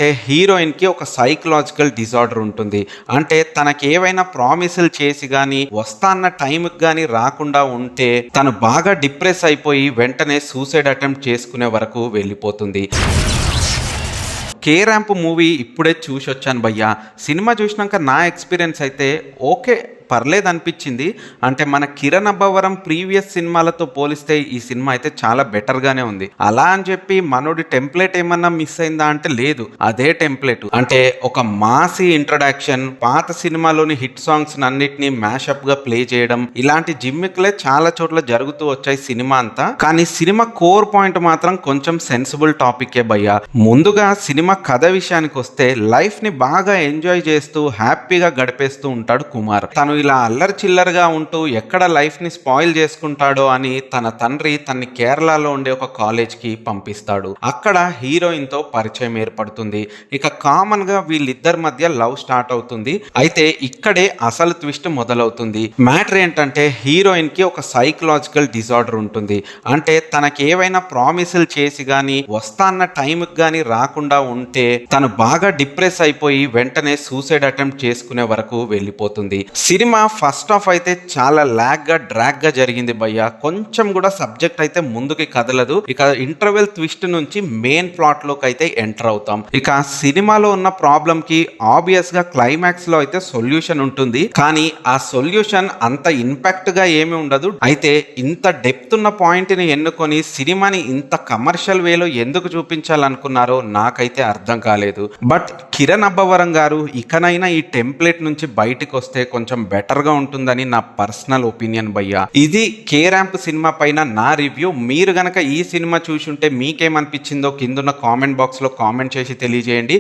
అంటే హీరోయిన్‌కి ఒక సైకలాజికల్ డిజార్డర్ ఉంటుంది. అంటే తనకి ఏవైనా ప్రామిసులు చేసి గాని, వస్తా అన్న టైంకి గాని రాకుండా ఉంటే తను బాగా డిప్రెస్ అయిపోయి వెంటనే సూసైడ్ అటెంప్ట్ చేసుకునే వరకు వెళ్ళిపోతుంది. 'కే ర్యాంప్' మూవీ ఇప్పుడే చూసొచ్చాను భయ్యా. సినిమా చూసినాక నా ఎక్స్‌పీరియన్స్ అయితే ఓకే. పర్లేదనిపించింది. అంటే మన 'కిరణ్ అబ్బవరం' ప్రీవియస్ సినిమాలతో పోలిస్తే ఈ సినిమా అయితే చాలా బెటర్‌గానే ఉంది. అలా అని చెప్పి మనోడి టెంప్లేట్ ఏమన్నా మిస్ అయిందా అంటే లేదు. అదే టెంప్లేట్. అంటే ఒక మాసీ ఇంట్రడక్షన్, పాత సినిమాలోని హిట్ సాంగ్స్ అన్నిటిని మ్యాషప్‌గా ప్లే చేయడం, ఇలాంటి జిమ్మిక్లే చాలా చోట్ల జరుగుతూ వచ్చాయి సినిమా అంతా. కానీ సినిమా కోర్ పాయింట్ మాత్రం కొంచెం సెన్సిబుల్ టాపికే భయ్యా. ముందుగా సినిమా కథ విషయానికి వస్తే లైఫ్ ని బాగా ఎంజాయ్ చేస్తూ హ్యాపీగా గడిపేస్తూ ఉంటాడు కుమార్. తను ఇలా అల్లరి చిల్లరగా ఉంటూ ఎక్కడ లైఫ్ ని స్పాయిల్ చేసుకుంటాడో అని తన తండ్రి తన్ని కేరళలో ఉండే ఒక కాలేజ్ కి పంపిస్తాడు. అక్కడ హీరోయిన్ తో పరిచయం ఏర్పడుతుంది. ఇక కామన్ గా వీళ్ళిద్దరి మధ్య లవ్ స్టార్ట్ అవుతుంది. అయితే ఇక్కడే అసలు ట్విస్ట్ మొదలవుతుంది. మ్యాటర్ ఏంటంటే హీరోయిన్ కి ఒక సైకలాజికల్ డిజార్డర్ ఉంటుంది. అంటే తనకి ఏవైనా ప్రామిసులు చేసి గాని, వస్తా అన్న టైంకి గాని రాకుండా ఉంటే తను బాగా డిప్రెస్ అయిపోయి వెంటనే సూసైడ్ అటెంప్ట్ చేసుకునే వరకు వెళ్ళిపోతుంది. సినిమా ఫస్ట్ హాఫ్ అయితే చాలా డ్రాగ్ గా జరిగింది భయ్య. కొంచెం కూడా సబ్జెక్ట్ అయితే ముందుకి కదలదు. ఇక ఇంటర్వెల్ ట్విస్ట్ నుంచి మెయిన్ ప్లాట్ లోకి అయితే ఎంటర్ అవుతాం. ఇక సినిమాలో ఉన్న ప్రాబ్లం కి ఆబ్వియస్ గా క్లైమాక్స్ లో అయితే సొల్యూషన్ ఉంటుంది. కానీ ఆ సొల్యూషన్ అంత ఇంపాక్ట్ గా ఏమి ఉండదు. అయితే ఇంత డెప్త్ ఉన్న పాయింట్ ని ఎన్నుకొని సినిమాని ఇంత కమర్షియల్ వేలో ఎందుకు చూపించాలనుకున్నారో నాకైతే అర్థం కాలేదు. బట్ కిరణ్ అబ్బవరం గారు ఇకనైనా ఈ టెంప్లెట్ నుంచి బయటకు వస్తే కొంచెం బెటర్ గా ఉంటుందని నా పర్సనల్ ఒపీనియన్ భయ్యా. ఇది 'కే ర్యాంప్' సినిమా పైన నా రివ్యూ. మీరు గనక ఈ సినిమా చూసుంటే మీకేమనిపించిందో కిందున్న కామెంట్ బాక్స్ లో కామెంట్ చేసి తెలియజేయండి.